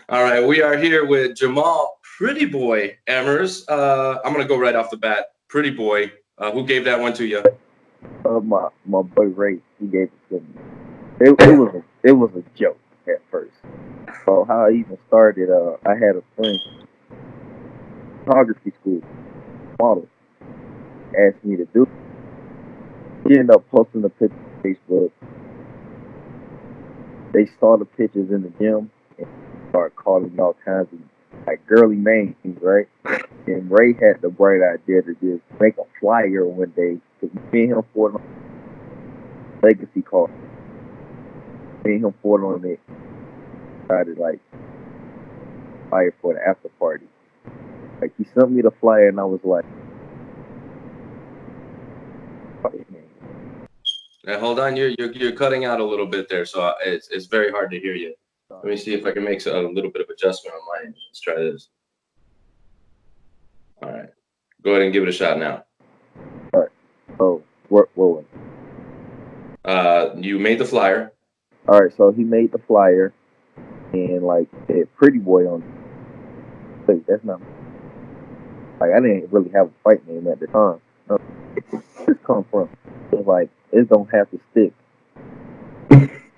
All right, we are here with Jamall, Pretty Boy Emmers. I'm gonna go right off the bat. Pretty Boy, who gave that one to you? My boy Ray, he gave it to me. It was a joke at first. So how I even started, I had a friend, photography school model, asked me to do. He ended up posting the picture on Facebook. They saw the pictures in the gym and started calling me all kinds of like girly names, right? And Ray had the bright idea to just make a flyer one day. Cause me and him fought on legacy card. Me and him fought on it. Started like flyer for the after party. Like he sent me the flyer, and I was like, "Oh, Hold on, you're cutting out a little bit there, so it's very hard to hear you. Let me see if I can make a little bit of adjustment on my end. Let's try this. All right, go ahead and give it a shot now. all right." So what was it? You made the flyer. All right, so he made the flyer and like said "Pretty Boy" on it. Wait, that's not like I didn't really have a fight name at the time. No, this come from? It's like it don't have to stick.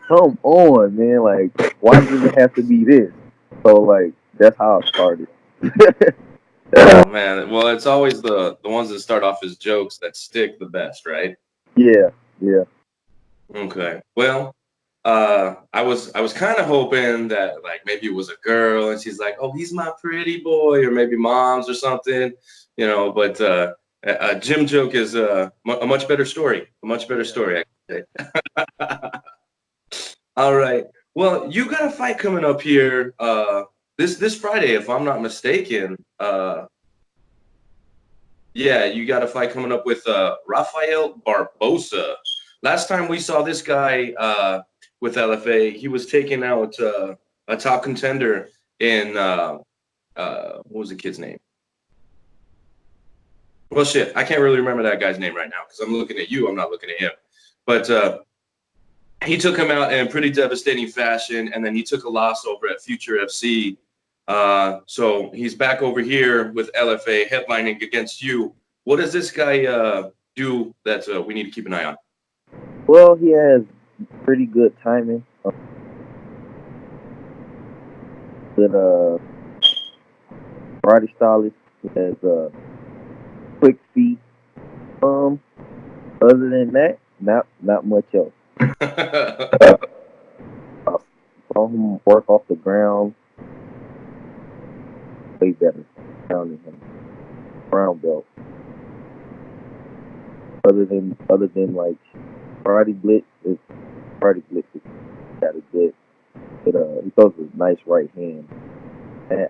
Come on, man! Like why does it have to be this? So like that's how I started. Oh man, well it's always the ones that start off as jokes that stick the best, right? Yeah, yeah. Okay. Well, I was kind of hoping that like maybe it was a girl and she's like, "Oh, he's my pretty boy," or maybe mom's or something, But a gym joke is a much better story. A much better Yeah. story, actually. All right. Well, you got a fight coming up here this Friday, if I'm not mistaken. Yeah, you got a fight coming up with Rafael Barbosa. Last time we saw this guy with LFA, he was taking out a top contender in what was the kid's name? Well, shit, I can't really remember that guy's name right now because I'm looking at you. I'm not looking at him. But he took him out in pretty devastating fashion, and then he took a loss over at Future FC. So he's back over here with LFA headlining against you. What does this guy do that we need to keep an eye on? Well, he has pretty good timing. Good karate stylist. He has quick feet. Um, Other than that, not much else. I saw him work off the ground way better down than him. Brown belt. Other than like karate blitz, is got a good. He throws a nice right hand. And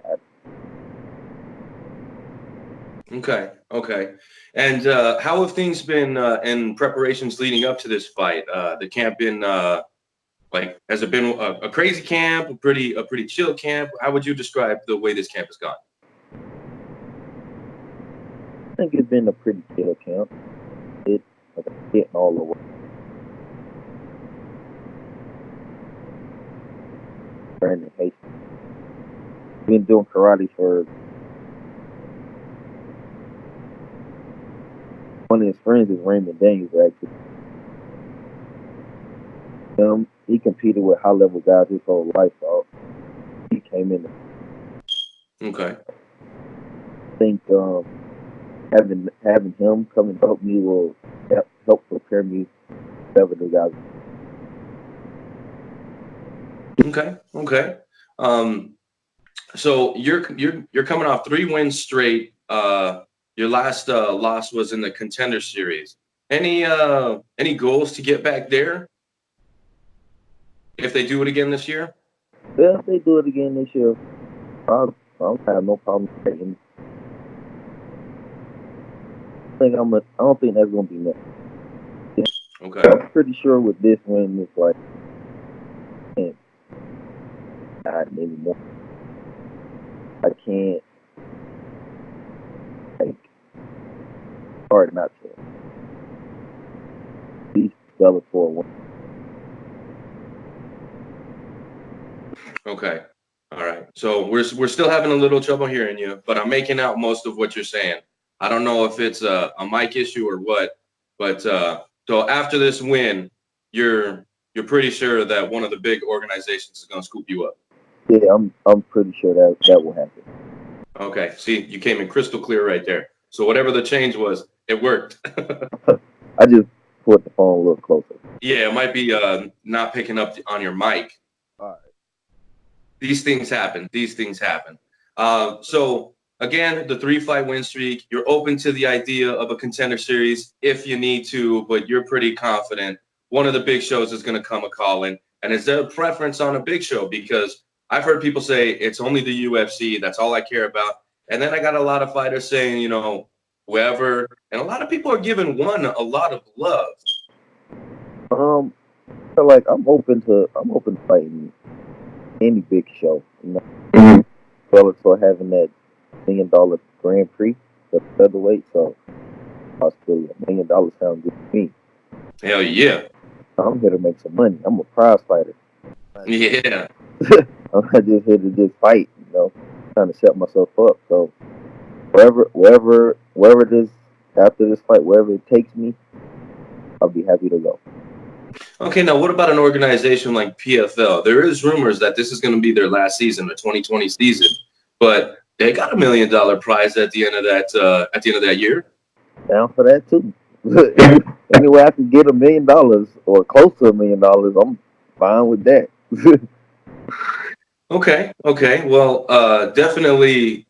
Okay, okay. And how have things been in preparations leading up to this fight? The camp been like has it been a crazy camp, a pretty chill camp? How would you describe the way this camp has gone? I think it's been a pretty chill camp. It's like getting all the way. Brandon Hastings. Been doing karate for one of his friends is Raymond Daniels actually. He competed with high level guys his whole life, so he came in. Okay. I think having him come and help me will help prepare me for whatever the guys. Okay. Okay. Um, so you're coming off 3 wins straight. Your last loss was in the Contender series. Any goals to get back there if they do it again this year? Yeah, if they do it again this year, I don't have no problem taking. I don't think that's gonna be next. Okay. I'm pretty sure with this win, it's like can't not anymore. I can't like hard not to. Beat Bellator one. Okay. All right. So we're still having a little trouble hearing you, but I'm making out most of what you're saying. I don't know if it's a mic issue or what, but so after this win, you're pretty sure that one of the big organizations is going to scoop you up. Yeah, I'm pretty sure that will happen. Okay. See, you came in crystal clear right there. So whatever the change was, it worked. I just put the phone a little closer. Yeah, it might be not picking up on your mic. All right. These things happen. These things happen. So again, the 3-fight win streak. You're open to the idea of a contender series if you need to, but you're pretty confident one of the big shows is going to come a calling. And is there a preference on a big show? Because I've heard people say it's only the UFC. That's all I care about. And then I got a lot of fighters saying, you know, whoever. And a lot of people are giving one a lot of love. So like I'm open to fighting any big show. You know, Bellator having that $1 million Grand Prix, the featherweight. So Australia, $1 million sounds good to me. Hell yeah. I'm here to make some money. I'm a prize fighter. Yeah. I'm not just here to just fight, you know, trying to set myself up. So wherever it is after this fight, wherever it takes me, I'll be happy to go. Okay, now what about an organization like PFL? There is rumors that this is going to be their last season, the 2020 season, but they got $1 million prize at the end of that year. Down for that too. Anyway, I can get $1 million or close to $1 million, I'm fine with that. Okay. Well, definitely,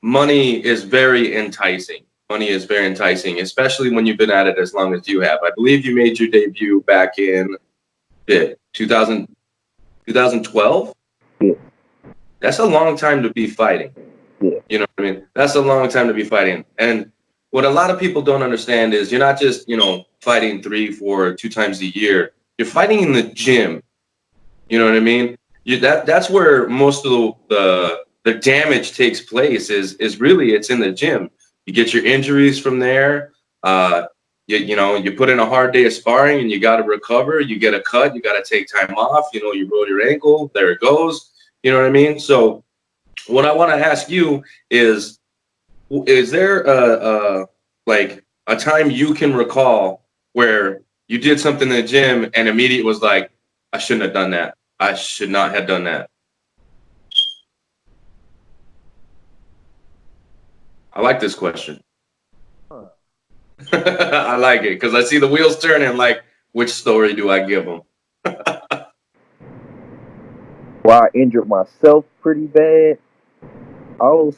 money is very enticing. Money is very enticing, especially when you've been at it as long as you have. I believe you made your debut back in 2012. Yeah. That's a long time to be fighting. Yeah. You know what I mean? That's a long time to be fighting. And what a lot of people don't understand is you're not just, you know, fighting 3, 4, 2 times a year. You're fighting in the gym. You know what I mean? That's where most of the damage takes place is really it's in the gym. You get your injuries from there. You know, you put in a hard day of sparring and you got to recover. You get a cut. You got to take time off. You know, you roll your ankle. There it goes. You know what I mean? So what I want to ask you is there like a time you can recall where you did something in the gym and immediate was like, I shouldn't have done that. I should not have done that. I like this question. Huh. I like it because I see the wheels turning. Like, which story do I give them? Well, I injured myself pretty bad. I'll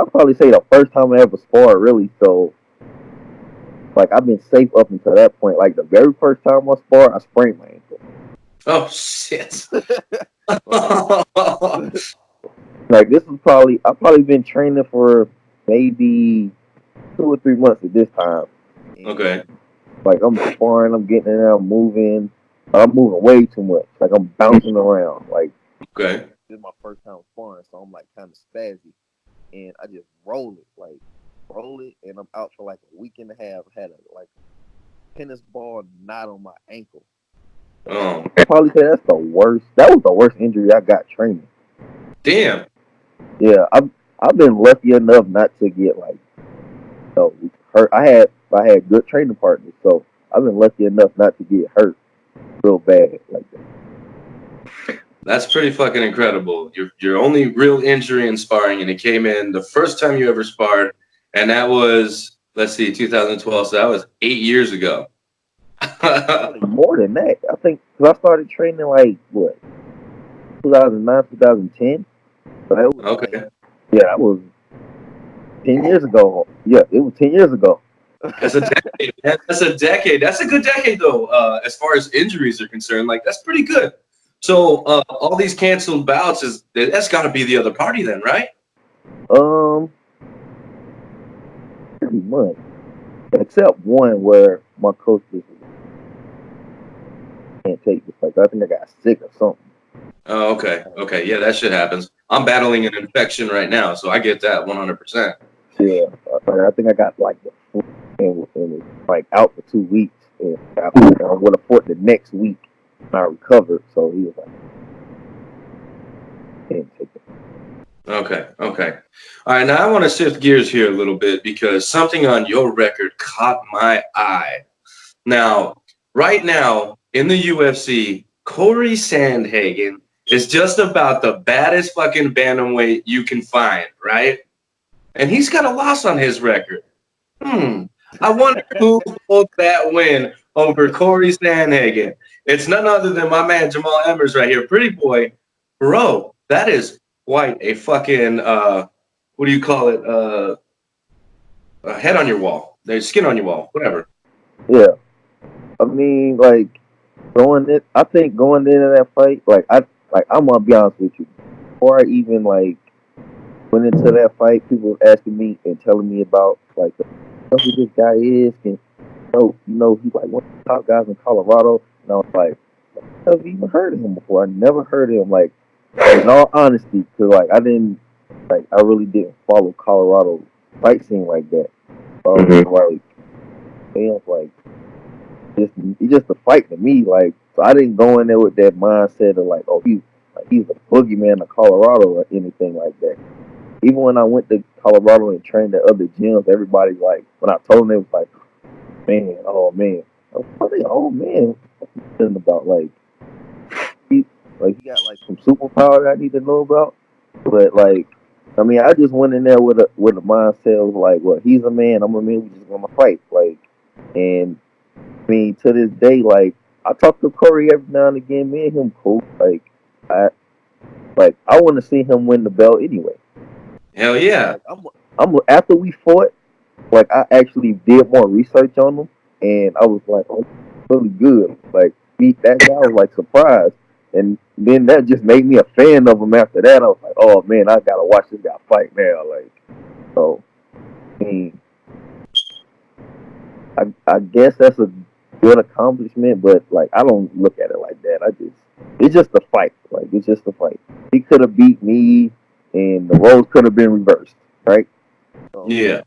probably say the first time I ever sparred really. So, like, I've been safe up until that point. Like, the very first time I sparred, I sprained my ankle. Oh shit! Like, I've probably been training for maybe 2 or 3 months at this time. Okay. Like, I'm sparring, I'm getting in there, I'm moving way too much. Like, I'm bouncing around. Like, Okay. this is my first time sparring, so I'm like kind of spazzy, and I just roll it, and I'm out for like a week and a half. I had a tennis ball knot on my ankle. Oh. I'd probably say that's the worst. That was the worst injury I got training. Damn. Yeah, I've been lucky enough not to get like hurt. I had good training partners, so I've been lucky enough not to get hurt real bad like that. That's pretty fucking incredible. Your only real injury in sparring, and it came in the first time you ever sparred, and that was 2012. So that was 8 years ago. More than that, I think, because I started training like 2009, 2010. So that was Okay. that was 10 years ago. Yeah, it was 10 years ago. That's a decade. That's a decade. That's a good decade though, as far as injuries are concerned. Like that's pretty good. So all these canceled bouts that's got to be the other party then, right? Pretty much, except one where my coach just can't take this. Like I think I got sick or something. Oh, okay. Okay. Yeah, that shit happens. I'm battling an infection right now, so I get that 100%. Yeah, I think I got like the flu and was like out for 2 weeks, and I would have fought the next week and I recovered. So he was like, can't take it. Okay. All right, now I want to shift gears here a little bit because something on your record caught my eye. Now, right now in the UFC, Corey Sandhagen is just about the baddest fucking bantamweight you can find, right? And he's got a loss on his record. I wonder who pulled that win over Corey Sandhagen. It's none other than my man Jamall Emmers right here. Pretty boy, bro, that is quite a fucking what do you call it? A head on your wall. There's skin on your wall, whatever. Yeah, I mean, I think going into that fight, I'm gonna be honest with you. Before I even went into that fight, people was asking me and telling me about who this guy is, and he's like one of the top guys in Colorado, and I was like, I've even heard of him before. I never heard of him. Like, in all honesty, because I really didn't follow Colorado fight scene like that. So I was like, damn, it's just a fight to me. Like, so I didn't go in there with that mindset of he's a boogeyman of Colorado or anything like that. Even when I went to Colorado and trained at other gyms, everybody when I told them, it was like, man, oh man, oh man, something about he got some superpower that I need to know about. But I mean, I just went in there with a mindset of well, he's a man, I'm a man, we just gonna fight. And I mean, to this day, I talk to Corey every now and again. Me and him cool. I I want to see him win the belt anyway. Hell yeah! I'm after we fought. I actually did more research on him, and I was like, oh, really good. Beat that guy. I was surprised, and then that just made me a fan of him. After that, I was like, oh man, I gotta watch this guy fight now. So, I mean, I guess that's a good accomplishment, but I don't look at it like that. It's just a fight. It's just a fight. He could have beat me, and the roles could have been reversed, right? So, yeah.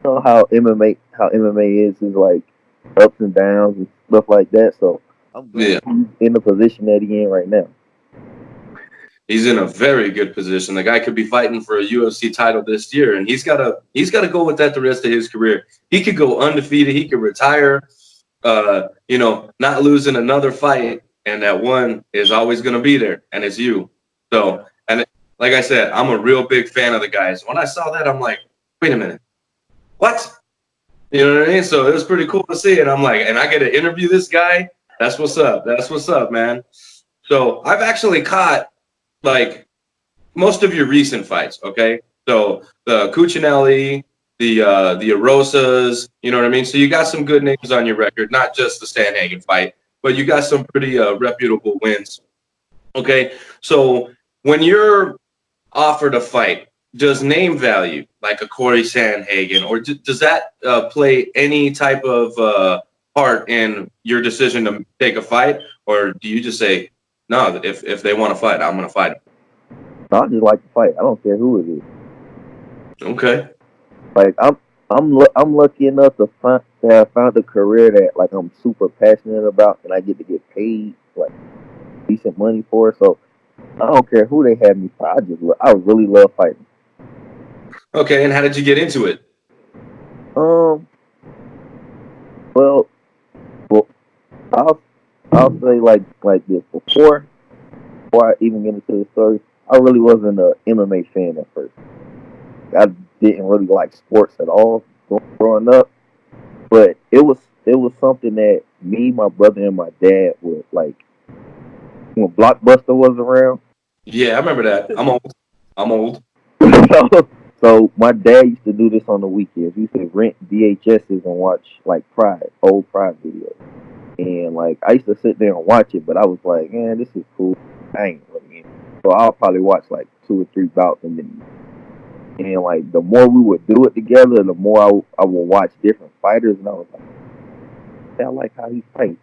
How MMA is ups and downs and stuff like that. So I'm glad he's in the position that he's in right now. He's in a very good position. The guy could be fighting for a UFC title this year, and he's gotta go with that the rest of his career. He could go undefeated. He could retire, not losing another fight, and that one is always gonna be there, and it's you. So, and like I said, I'm a real big fan of the guys. When I saw that, I'm like, wait a minute, what? You know what I mean? So it was pretty cool to see it. I'm like, and I get to interview this guy. That's what's up. That's what's up, man. So I've actually caught most of your recent fights, okay? So the Cuccinelli, the Arosas, you know what I mean? So you got some good names on your record, not just the Sandhagen fight, but you got some pretty reputable wins, okay? So when you're offered a fight, does name value, like a Corey Sandhagen, or does that play any type of part in your decision to take a fight, or do you just say, no, if they want to fight, I'm going to fight them? I just like to fight. I don't care who it is. Okay. I'm lucky enough to have found a career that I'm super passionate about, and I get to get paid decent money for it. So I don't care who they have me fight. I really love fighting. Okay, and how did you get into it? Well, I'll say like this before I even get into the story. I really wasn't an MMA fan at first. I didn't really like sports at all growing up, but it was something that me, my brother, and my dad would when Blockbuster was around. Yeah, I remember that. I'm old. So my dad used to do this on the weekends. We used to rent VHSs and watch old Pride videos. And I used to sit there and watch it, but I was like, man, this is cool. I ain't really in. So I'll probably watch 2 or 3 bouts, and the more we would do it together, the more I would watch different fighters, and I was like, I like how he fights.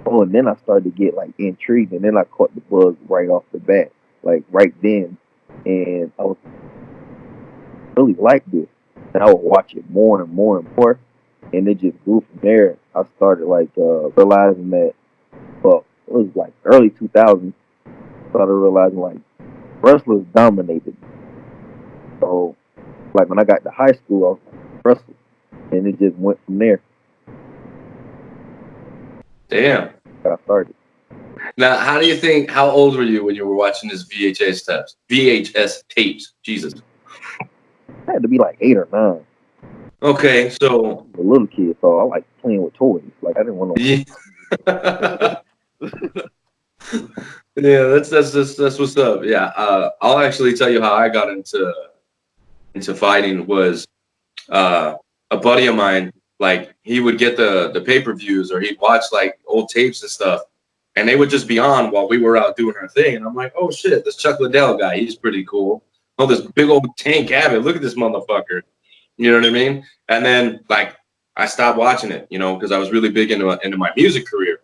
Oh, and then I started to get intrigued, and then I caught the bug right off the bat, right then, and I was really like this, and I would watch it more and more and more, and it just grew from there. I started realizing that, well, it was early 2000s. Started realizing wrestlers dominated. So, like when I got to high school, I was wrestling, and it just went from there. Damn. I started. Now, how old were you when you were watching this VHS tapes? Jesus. I had to be like 8 or 9. Okay, so A little kid, so I like playing with toys. Like I didn't want no. yeah. Yeah, that's what's up. Yeah, I'll actually tell you how I got into fighting was a buddy of mine. Like he would get the pay-per-views or he'd watch like old tapes and stuff, and they would just be on while we were out doing our thing. And I'm like, oh shit, this Chuck Liddell guy, he's pretty cool. Oh, this big old Tank Abbott, look at this motherfucker. You know what I mean? And then like I stopped watching it, because I was really big into my music career.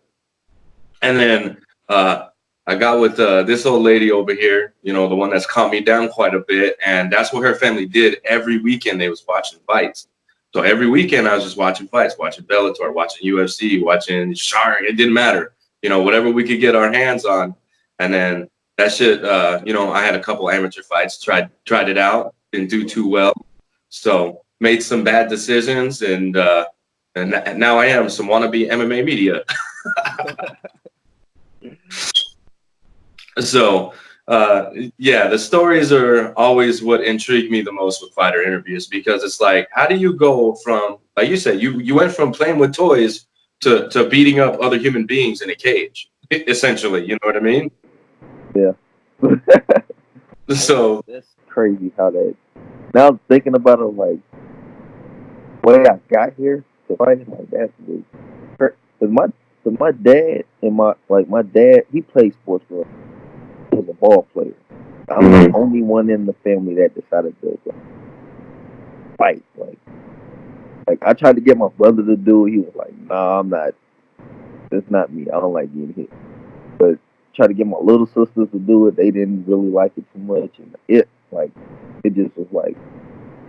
And then I got with this old lady over here, the one that's calmed me down quite a bit. And that's what her family did every weekend. They was watching fights. So every weekend I was just watching fights, watching Bellator, watching UFC, watching Shark. It didn't matter, whatever we could get our hands on. And then that shit, I had a couple amateur fights, tried it out, didn't do too well. So made some bad decisions, and now I am some wannabe MMA media. So, yeah, the stories are always what intrigue me the most with fighter interviews, because it's like, how do you go from, like you said, you went from playing with toys to beating up other human beings in a cage, essentially, you know what I mean? Yeah. So that's crazy how that. Now I'm thinking about it, like the way I got here to fighting like that was, cause my dad and my dad, he played sports for us. He was a ball player. I'm the only one in the family that decided to fight. Like I tried to get my brother to do it. He was like, "Nah, I'm not. That's not me. I don't like getting hit." But tried to get my little sisters to do it. They didn't really like it too much, and it just was like,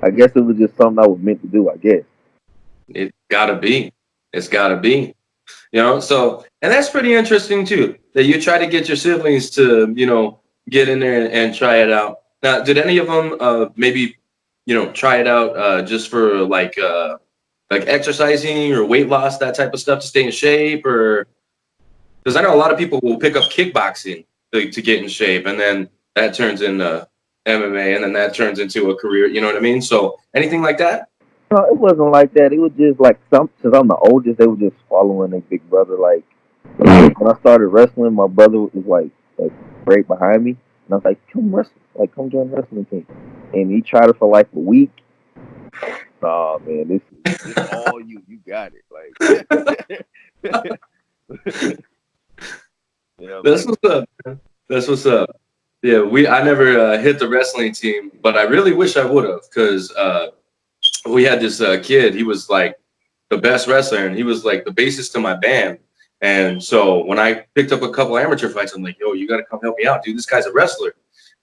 I guess it was just something I was meant to do. I guess it's gotta be. So, and that's pretty interesting too, that you try to get your siblings to, get in there and try it out. Now, did any of them maybe, try it out just for like exercising or weight loss, that type of stuff to stay in shape? Or because I know a lot of people will pick up kickboxing to get in shape, and then that turns into MMA, and then that turns into a career, you know what I mean? So anything like that? no, it wasn't like that. It was just like since I'm the oldest, they were just following their big brother. Like when I started wrestling, my brother was like right behind me, and I was like, "Come wrestle, like come join the wrestling team." And he tried it for like a week. Oh man, this is all you. You got it. Like, yeah, That's what's up. That's what's up. Yeah, I never hit the wrestling team, but I really wish I would have, because we had this kid. He was like the best wrestler, and he was like the bassist to my band. And so when I picked up a couple amateur fights, I'm like, yo, you got to come help me out, dude. This guy's a wrestler.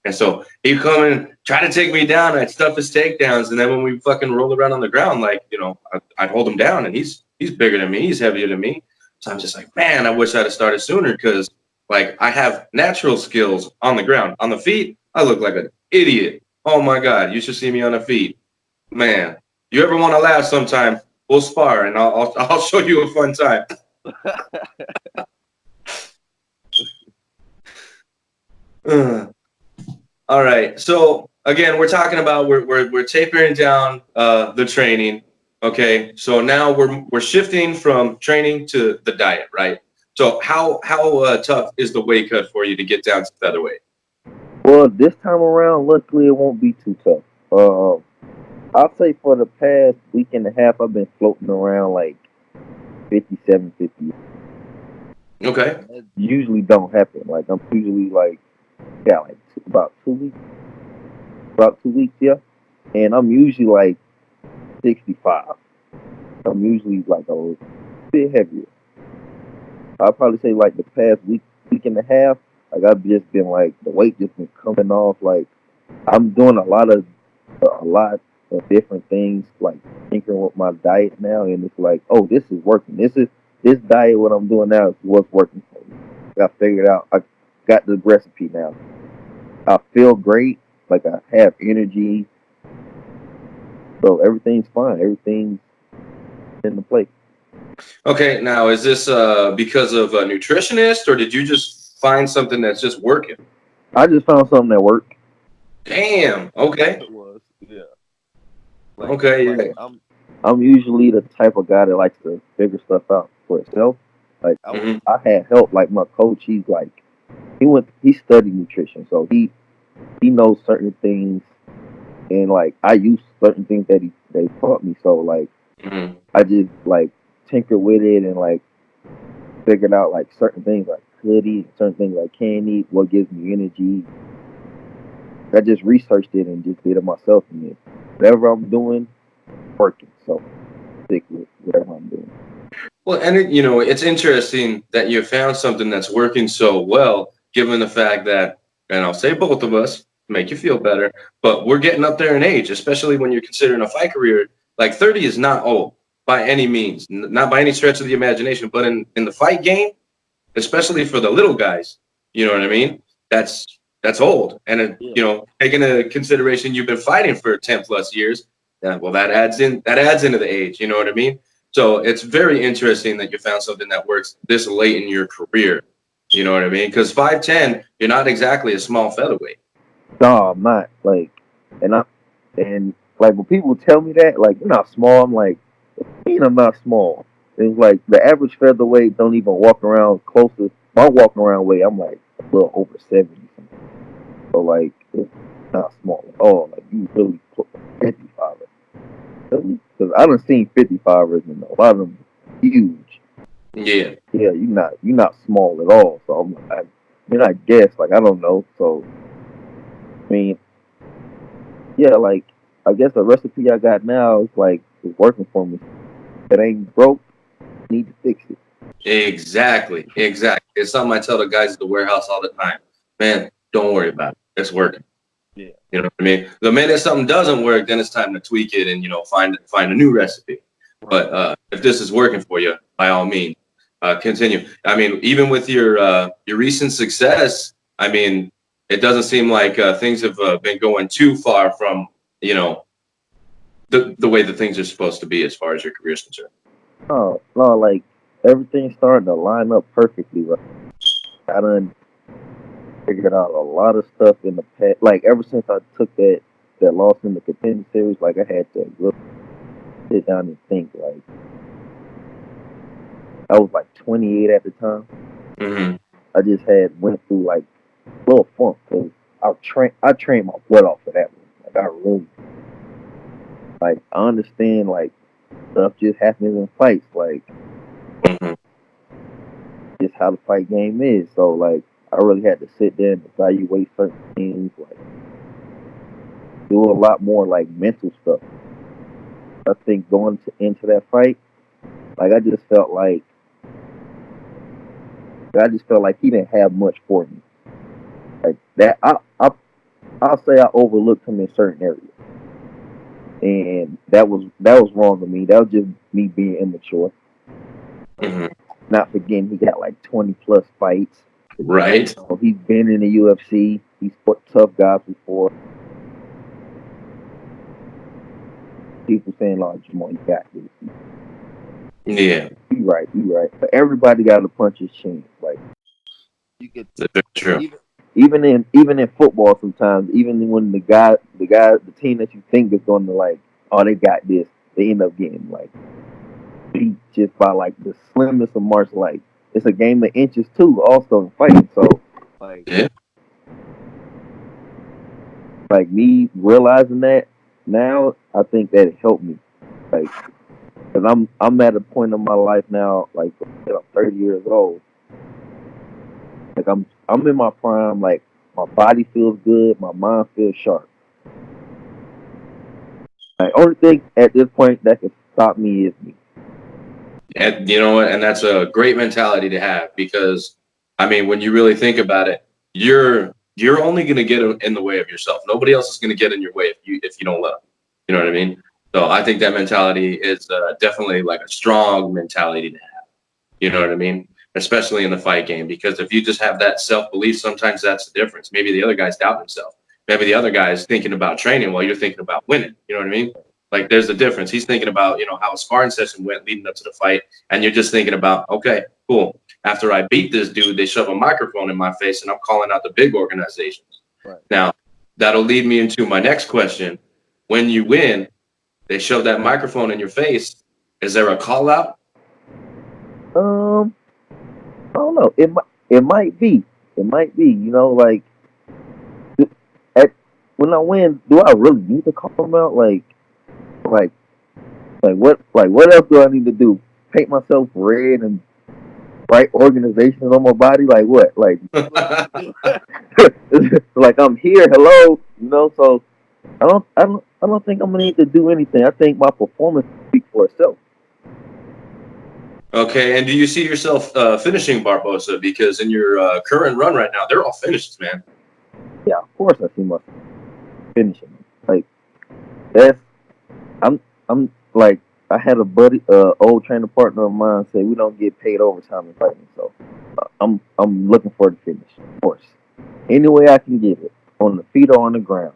And so he'd come and try to take me down. I'd stuff his takedowns. And then when we fucking roll around on the ground, like, I'd hold him down, and he's bigger than me. He's heavier than me. So I'm just like, man, I wish I'd have started sooner, because like I have natural skills on the ground. On the feet, I look like an idiot. Oh my God, you should see me on the feet. Man, you ever want to laugh sometime, we'll spar, and I'll show you a fun time. All right. So again, we're talking about we're tapering down the training. Okay. So now we're shifting from training to the diet, right? So how tough is the weight cut for you to get down to featherweight? well, this time around, luckily it won't be too tough. I'll say for the past week and a half, I've been floating around like 57, 50. Okay. That usually don't happen. Like I'm usually like about 2 weeks. About 2 weeks, yeah. And I'm usually like 65. I'm usually like a bit heavier. I'll probably say like the past week and a half, like I've just been like the weight just been coming off. Like I'm doing a lot of different things, like tinkering with my diet now, and it's like, oh, this is working. This diet, what I'm doing now is what's working for me. I figured out. I got the recipe now. I feel great. Like I have energy. So everything's fine. Everything's in the place. Okay, now is this because of a nutritionist, or did you just find something that's just working? I just found something that worked. Damn. Okay. It was, yeah. Okay. Yeah. I'm usually the type of guy that likes to figure stuff out for itself. Like Mhm. I had help. Like my coach, he's like he studied nutrition, so he knows certain things, and like I use certain things that they taught me. So like Mhm. I just like tinkered with it and like figured out like certain things like could eat, certain things I can eat, what gives me energy. I just researched it and just did it myself, and then whatever I'm doing, working. So stick with whatever I'm doing. Well, and it's interesting that you found something that's working so well, given the fact that, and I'll say both of us to make you feel better, but we're getting up there in age, especially when you're considering a fight career. Like 30 is not old by any means, not by any stretch of the imagination, but in the fight game, especially for the little guys, you know what I mean? That's old. And taking into consideration you've been fighting for 10 plus years, well, that adds into the age, you know what I mean? So it's very interesting that you found something that works this late in your career. You know what I mean? Because 5'10", you're not exactly a small featherweight. No, I'm not. Like, and I and like when people tell me that, like you're not small, I'm like, I'm not small. It's like the average featherweight don't even walk around close to my walking around weight. I'm like a little over 70. So like it's not small at all. Like you really 55. Really? Because I done seen 55ers and a lot of them huge. Yeah. Yeah, you're not small at all. So I guess like I don't know. So I mean, yeah, like I guess the recipe I got now is working for me. If it ain't broke, need to fix it. Exactly. Exactly. It's something I tell the guys at the warehouse all the time. Man, don't worry about it. It's working. Yeah. You know what I mean? The minute something doesn't work, then it's time to tweak it and find a new recipe. Right. But if this is working for you, by all means, continue. I mean, even with your recent success, I mean, it doesn't seem like things have been going too far from the way that things are supposed to be as far as your career is concerned. No, like everything's starting to line up perfectly. Right, I done figured out a lot of stuff in the past. Like ever since I took that loss in the Contender series, like I had to really sit down and think. Like I was like 28 at the time. Mm-hmm. I just had went through like a little funk because I trained my butt off for that one. Like I really like I understand like stuff just happens in fights. Like Mm-hmm. just how the fight game is. So like I really had to sit there and evaluate certain things, like do a lot more like mental stuff. I think into that fight, like I just felt like he didn't have much for me. Like that I'll say I overlooked him in certain areas. And that was wrong of me. That was just me being immature. Mm-hmm. Not forgetting he got like 20 plus fights. Right. So he's been in the UFC. He's fought tough guys before. People saying, "Oh, Jamall, you got this." Yeah. You right. But everybody got to punch his chin. Like You get That's very true. even in football, sometimes even when the team that you think is going to like, oh, they got this, they end up getting like beat just by like the slimmest of martial. Like it's a game of inches too. Also in fighting, so like Yeah. like me realizing that now, I think that it helped me. Like, cause I'm at a point in my life now, like I'm 30 years old. Like I'm in my prime. Like my body feels good, my mind feels sharp. Like only thing at this point that can stop me is me. And you know what? And that's a great mentality to have because, I mean, when you really think about it, you're only going to get in the way of yourself. Nobody else is going to get in your way if you don't let them. You know what I mean? So I think that mentality is definitely like a strong mentality to have. You know what I mean? especially in the fight game, because if you just have that self-belief, sometimes that's the difference. Maybe the other guy's doubting himself. Maybe the other guy's thinking about training while you're thinking about winning. You know what I mean? Like there's a difference. He's thinking about, how a sparring session went leading up to the fight. And you're just thinking about, okay, cool. After I beat this dude, they shove a microphone in my face and I'm calling out the big organizations. Right. Now, that'll lead me into my next question. When you win, they shove that microphone in your face. Is there a call out? I don't know. It might be. It might be. Like when I win, do I really need to call them out? Like what else do I need to do? Paint myself red and write organizations on my body? Like what? Like like I'm here. Hello. So I don't think I'm gonna need to do anything. I think my performance speaks for itself. Okay, and do you see yourself finishing Barbosa? Because in your current run right now, they're all finished, man. Yeah, of course I see myself finishing. Like that's I'm like I had a buddy, old trainer partner of mine say we don't get paid overtime in fighting, so I'm looking for the finish, of course. Any way I can get it, on the feet or on the ground.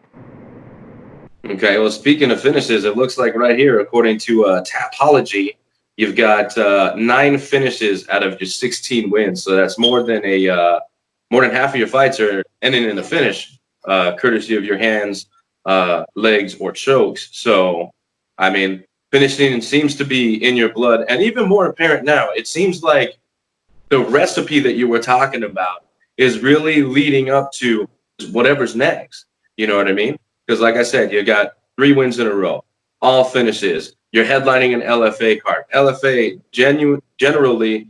Okay, well, speaking of finishes, it looks like right here, according to Tapology, you've got 9 finishes out of your 16 wins. So that's more than half of your fights are ending in a finish, courtesy of your hands, legs, or chokes. So, I mean, finishing seems to be in your blood, and even more apparent now. It seems like the recipe that you were talking about is really leading up to whatever's next. You know what I mean? Because like I said, you got 3 wins in a row, all finishes. You're headlining an LFA card. LFA, generally,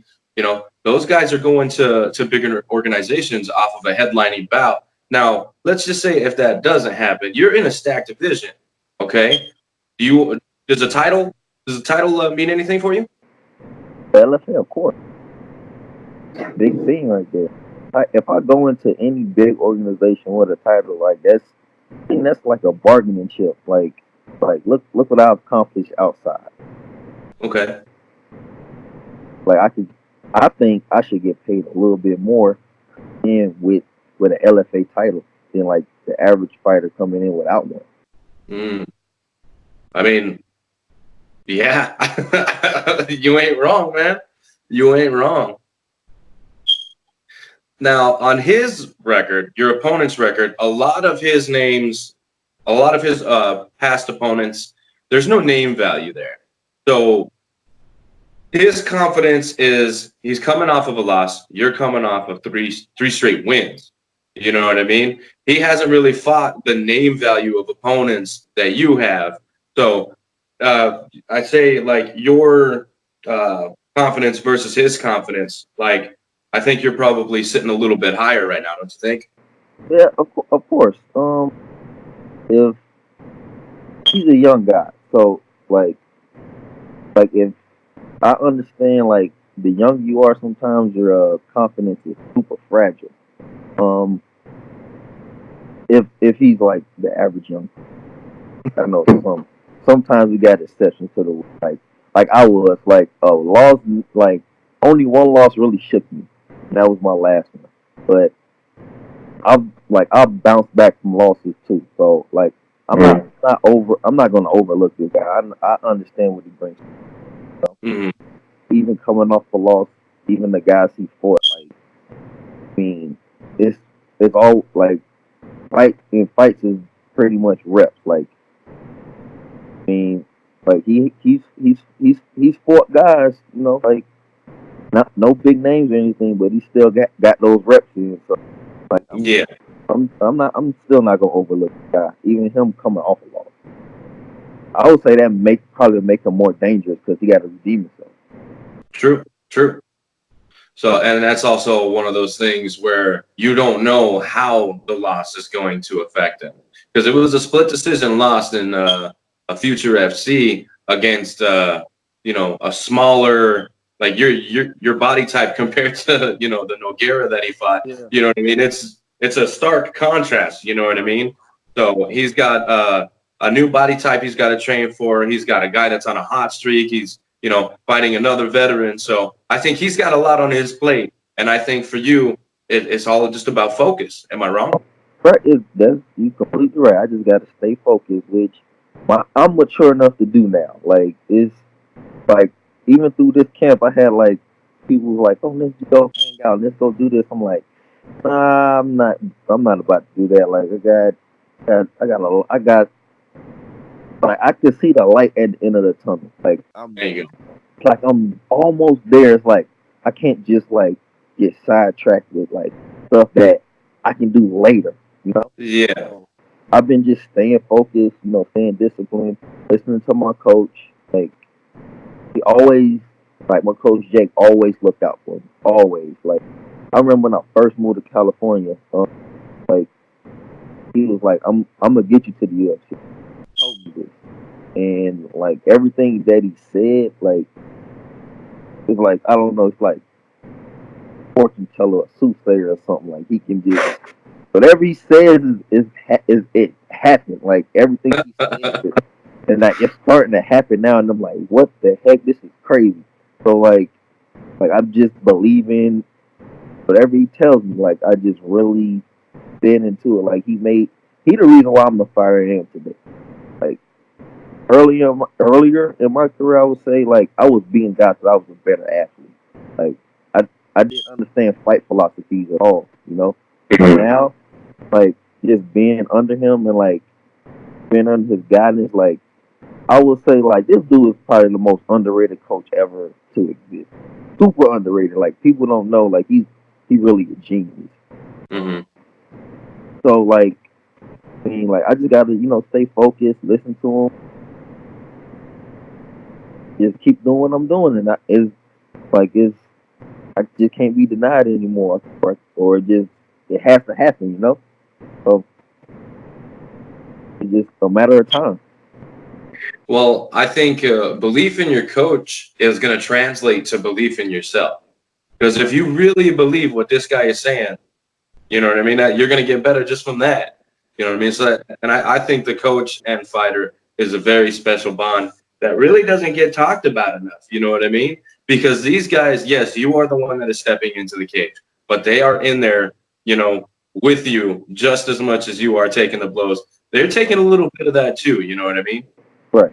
those guys are going to bigger organizations off of a headlining bout. Now, let's just say if that doesn't happen, you're in a stacked division, okay? Does the title mean anything for you? LFA, of course. Big thing right there. If I go into any big organization with a title like I think that's like a bargaining chip. Like look what I've accomplished outside. Okay. Like I think I should get paid a little bit more in with an LFA title than like the average fighter coming in without one. I mean, yeah, you ain't wrong, man. You ain't wrong. Now, on his record, your opponent's record, a lot of his past opponents, there's no name value there. So his confidence is he's coming off of a loss. You're coming off of three straight wins. You know what I mean? He hasn't really fought the name value of opponents that you have. So I say like your confidence versus his confidence, like I think you're probably sitting a little bit higher right now, don't you think? Yeah, of course. If he's a young guy, so like if I understand, like the younger you are, sometimes your confidence is super fragile. If he's like the average young, I know sometimes we got exceptions to the like I was like a loss, like only one loss really shook me. And that was my last one, but I've bounced back from losses too. So like I'm not gonna overlook this guy. I understand what he brings. So, even coming off a loss, even the guys he fought, like I mean, it's all like fights is pretty much reps. Like I mean, like he's fought guys, like not no big names or anything, but he still got those reps in. So like I'm still not gonna overlook the guy, even him coming off a loss. I would say that probably make him more dangerous because he got to redeem himself. True. So, and that's also one of those things where you don't know how the loss is going to affect him, because it was a split decision loss in a future FC against a smaller, like your body type compared to the Nogueira that he fought. Yeah. You know what I mean? It's a stark contrast. You know what I mean? So he's got a new body type he's got to train for. He's got a guy that's on a hot streak. He's fighting another veteran. So I think he's got a lot on his plate. And I think for you, it's all just about focus. Am I wrong? Right, you completely right. I just got to stay focused, which I'm mature enough to do now. Like it's like even through this camp, I had like people were like, "Oh, let's go hang out, let's go do this." I'm like, "Nah, I'm not about to do that." Like I got like I could see the light at the end of the tunnel. Like I'm There you there. go. it's like I'm almost there. It's like I can't just like get sidetracked with like stuff that I can do later. You know. Yeah. So I've been just staying focused, staying disciplined, listening to my coach. Like he always, like my coach Jake always looked out for me. Always. Like I remember when I first moved to California. Like he was like, I'm gonna get you to the UFC." Told me this, and like everything that he said, like it's like I don't know, it's like fortune teller or soothsayer or something. Like he can just whatever he says is it happened. Like everything he says, and like it's starting to happen now. And I'm like, what the heck? This is crazy. So like I'm just believing whatever he tells me. Like I just really been into it. Like he the reason why I'm the fighter I am today. Like earlier in my career, I would say like I was being God, so I was a better athlete. Like I didn't understand fight philosophies at all. But now like just being under him and like being under his guidance, like I would say like this dude is probably the most underrated coach ever to exist. Super underrated. Like people don't know like he really a genius. Hmm. So like I mean like I just gotta, stay focused, listen to him, just keep doing what I'm doing and it's I just can't be denied anymore or it has to happen. So it's just a matter of time. Well, I think belief in your coach is going to translate to belief in yourself. Because if you really believe what this guy is saying, you know what I mean, that you're going to get better just from that. You know what I mean? And I think the coach and fighter is a very special bond that really doesn't get talked about enough. You know what I mean? Because these guys, yes, you are the one that is stepping into the cage, but they are in there, with you just as much as you are taking the blows. They're taking a little bit of that too. You know what I mean? Right.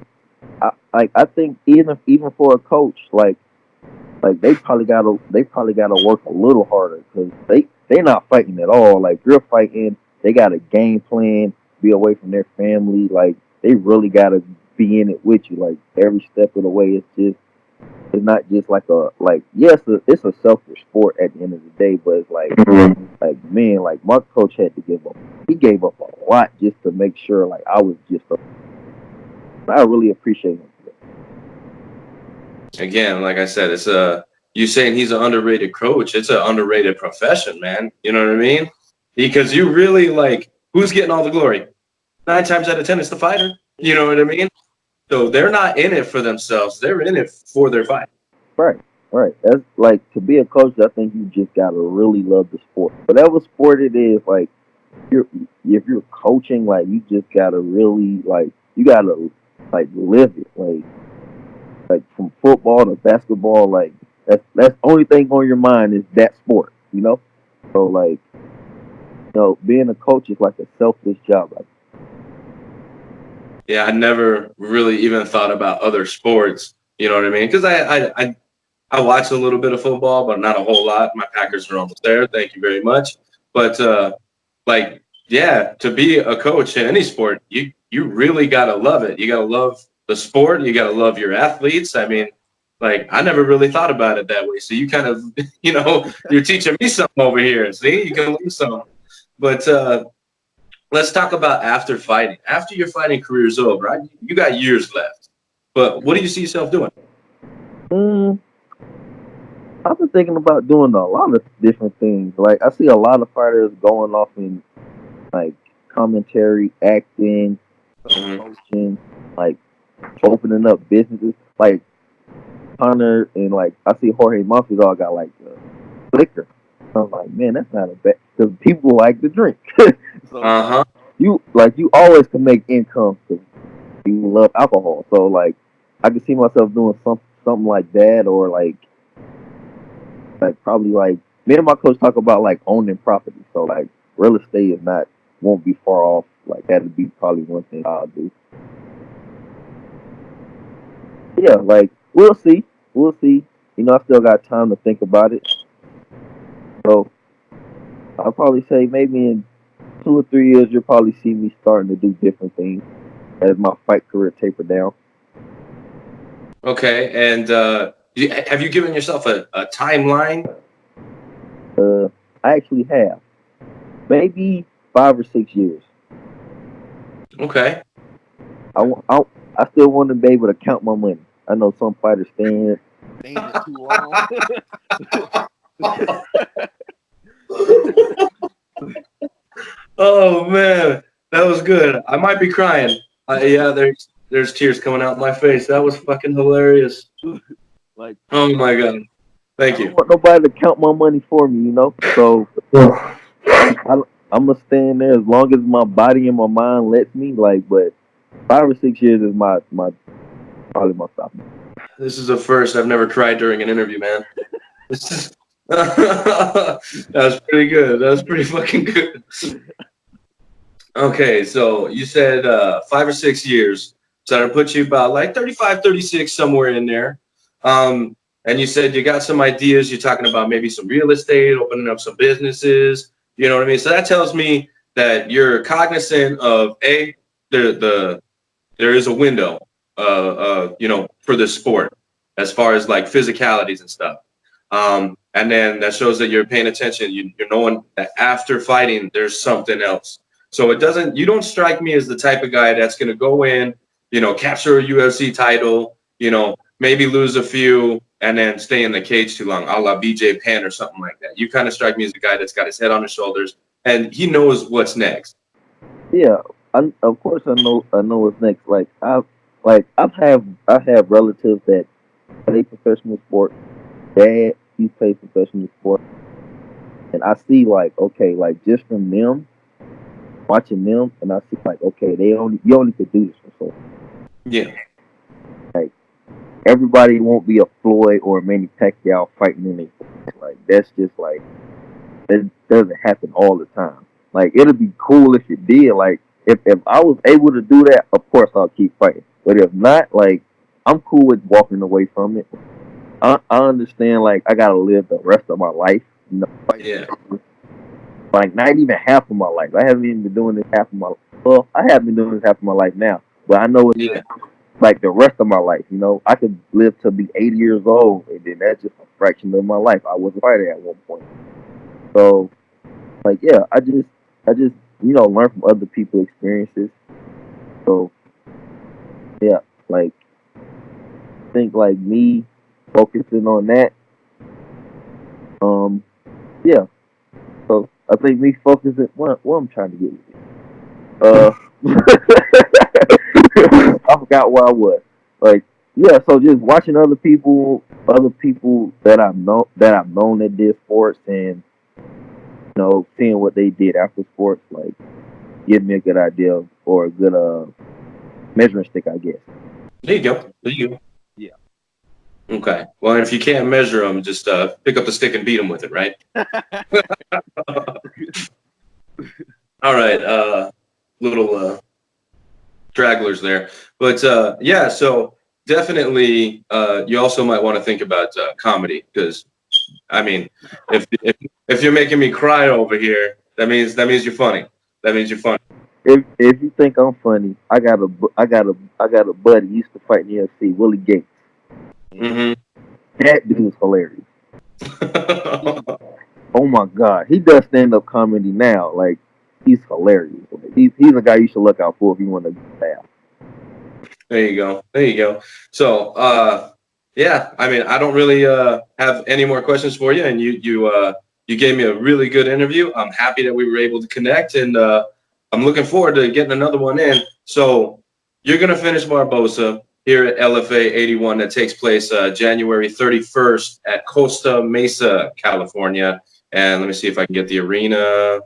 I think even for a coach, like they probably gotta work a little harder because they're not fighting at all. Like you're fighting, they got a game plan, be away from their family. Like they really gotta be in it with you. Like every step of the way, it's not just like yes, it's a selfish sport at the end of the day, but it's like man, like my coach had to give up. He gave up a lot just to make sure like I was just. I really appreciate him. Again, like I said, it's you saying he's an underrated coach. It's an underrated profession, man. You know what I mean? Because you really like who's getting all the glory? 9 times out of 10, it's the fighter. You know what I mean? So they're not in it for themselves. They're in it for their fight. Right, right. That's like to be a coach. I think you just gotta really love the sport, whatever sport it is. Like you're if you're coaching, like you just gotta really like you gotta like live it. Like from football to basketball, like that's the only thing on your mind is that sport. So like being a coach is like a selfless job. Like Yeah, I never really even thought about other sports. You know what I mean? Because I watch a little bit of football, but not a whole lot. My Packers are almost there. Thank you very much. But like, yeah, to be a coach in any sport, you really gotta love it. You gotta love the sport. You gotta love your athletes. I mean, like I never really thought about it that way. So you kind of, you're teaching me something over here. See, you can learn something. But let's talk about after fighting. After your fighting career is over, right? You got years left. But what do you see yourself doing? mm, I've been thinking about doing a lot of different things. Like I see a lot of fighters going off in like commentary, acting, Hmm. coaching, like opening up businesses. Like Hunter and like I see Jorge Masvidal got like a liquor. I'm like, man, that's not a bad because people like to drink. So Uh-huh. you always can make income because you love alcohol. So like I can see myself doing something like that, or like probably like me and my coach talk about like owning property. So like real estate is not won't be far off. Like that'd be probably one thing I'll do. Yeah, like we'll see. We'll see. You know, I still got time to think about it. So I'll probably say maybe in 2 or 3 years you'll probably see me starting to do different things as my fight career taper down. Okay, and have you given yourself a timeline? I actually have maybe 5 or 6 years. Okay. I still want to be able to count my money. I know some fighters stand. Staying it too long. Oh man, that was good. I might be crying. Yeah, there's tears coming out my face. That was fucking hilarious. Like, Oh my god. Thank I don't you. want nobody to count my money for me, you know. So I'm gonna stand there as long as my body and my mind lets me. Like, but 5 or 6 years is my probably my stop. This is a first. I've never cried during an interview, man. This is that was pretty good. That was pretty fucking good. Okay, so you said 5 or 6 years. So that'll put you about like 35, 36, somewhere in there. And you said you got some ideas. You're talking about maybe some real estate, opening up some businesses. You know what I mean? So that tells me that you're cognizant of there is a window, for this sport as far as like physicalities and stuff. And then that shows that you're paying attention. You're knowing that after fighting, there's something else. So you don't strike me as the type of guy that's going to go in, capture a UFC title, maybe lose a few and then stay in the cage too long, a la BJ Penn or something like that. You kind of strike me as a guy that's got his head on his shoulders and he knows what's next. Yeah, of course I know what's next. Like I have relatives that play professional sport. Dad, he plays professional sport, and I see like okay, like just from them watching them, and I see like okay, you only could do this for so. Yeah. Like everybody won't be a Floyd or a Manny Pacquiao fighting in their like that's just like that doesn't happen all the time. Like it'd be cool if it did. Like if I was able to do that, of course I'll keep fighting. But if not, like I'm cool with walking away from it. I understand like I gotta live the rest of my life. Yeah. Like not even half of my life. I haven't even been doing this half of my life. Well, I have been doing this half of my life now. But I know it's like the rest of my life, I could live to be 80 years old and then that's just a fraction of my life. I was a fighter at one point. So like yeah, I just learn from other people's experiences. So yeah, like I think like me focusing on that, yeah. So I think me focusing what I'm trying to get I forgot where I was. Like yeah, so just watching other people that I've known that did sports and seeing what they did after sports, like give me a good idea or a good measuring stick, I guess. There you go. yeah. Okay. Well, if you can't measure them, just pick up the stick and beat them with it, right? All right. Little stragglers there. But yeah, so definitely you also might want to think about comedy because, I mean, if you're making me cry over here, that means you're funny. That means you're funny. If you think I'm funny, I got a buddy used to fight in the UFC, Willie Gates. Mm-hmm. That dude's hilarious. Oh my god, he does stand up comedy now. Like he's hilarious. He's a guy you should look out for if you want to laugh. There you go. So yeah, I mean, I don't really have any more questions for you, and you gave me a really good interview. I'm happy that we were able to connect, and I'm looking forward to getting another one in. So you're gonna finish Barbosa here at LFA 81 that takes place January 31st at Costa Mesa, California. And let me see if I can get the arena,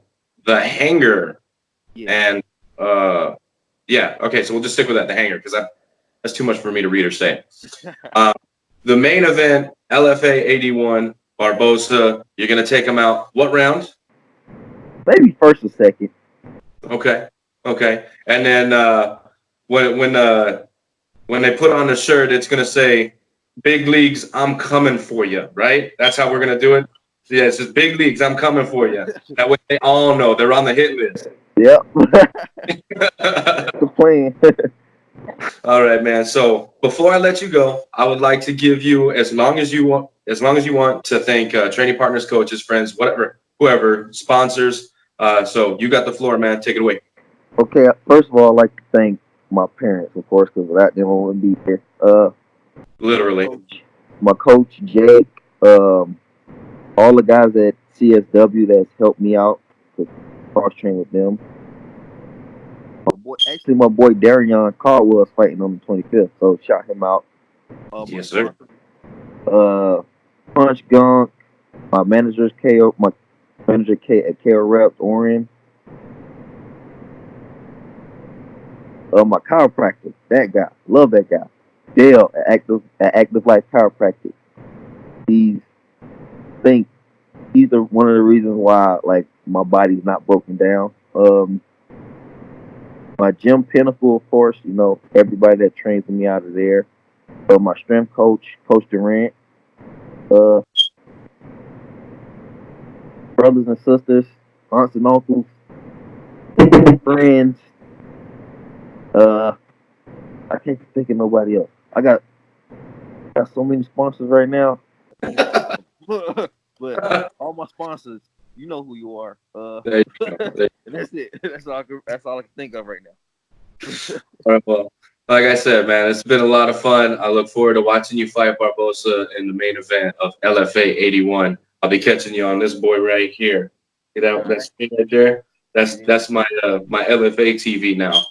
the hangar, and yeah, okay, so we'll just stick with that, the hangar, because that's too much for me to read or say. The main event, LFA 81, Barbosa. You're gonna take him out. What round? Maybe first or second. Okay. And then when they put on the shirt, it's gonna say "Big Leagues, I'm coming for you." Right? That's how we're gonna do it. Yeah, it says "Big Leagues, I'm coming for you." That way they all know they're on the hit list. Yep. The plan. All right, man. So before I let you go, I would like to give you as long as you want to thank training partners, coaches, friends, whoever sponsors. So you got the floor, man. Take it away. Okay, first of all, I'd like to thank my parents, of course, because without them, I wouldn't be here. Literally. My coach, Jake, all the guys at CSW that's helped me out to cross train with them. My boy Darion Caldwell is fighting on the 25th, so shout him out. Yes, sir. Punch Gunk, my manager K at KO Reps, Orion. My chiropractor, that guy, love that guy. Dale at Active Life Chiropractic. He's one of the reasons why like my body's not broken down. My gym Pinnacle, of course, you know, everybody that trains me out of there. My strength coach, Coach Durant. Brothers and sisters, aunts and uncles, friends. I can't think of nobody else. I got so many sponsors right now. But all my sponsors, you know who you are. There you go. And that's it. That's all I can think of right now. All right, well, like I said, man, it's been a lot of fun. I look forward to watching you fight Barbosa in the main event of LFA 81. I'll be catching you on this boy right here. You know, that screen right there. That's my LFA TV now.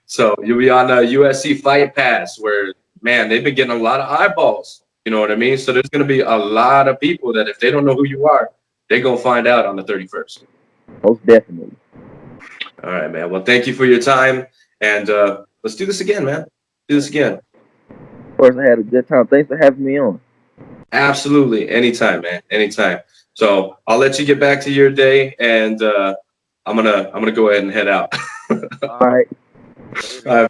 So you'll be on USC Fight Pass, where man, they've been getting a lot of eyeballs. You know what I mean? So there's going to be a lot of people that if they don't know who you are, they're going to find out on the 31st. Most definitely. All right, man. Well, thank you for your time, and let's do this again, man. Do this again. Of course, I had a good time. Thanks for having me on. Absolutely, anytime, man. Anytime. So I'll let you get back to your day, and I'm gonna go ahead and head out. All right. All right, man.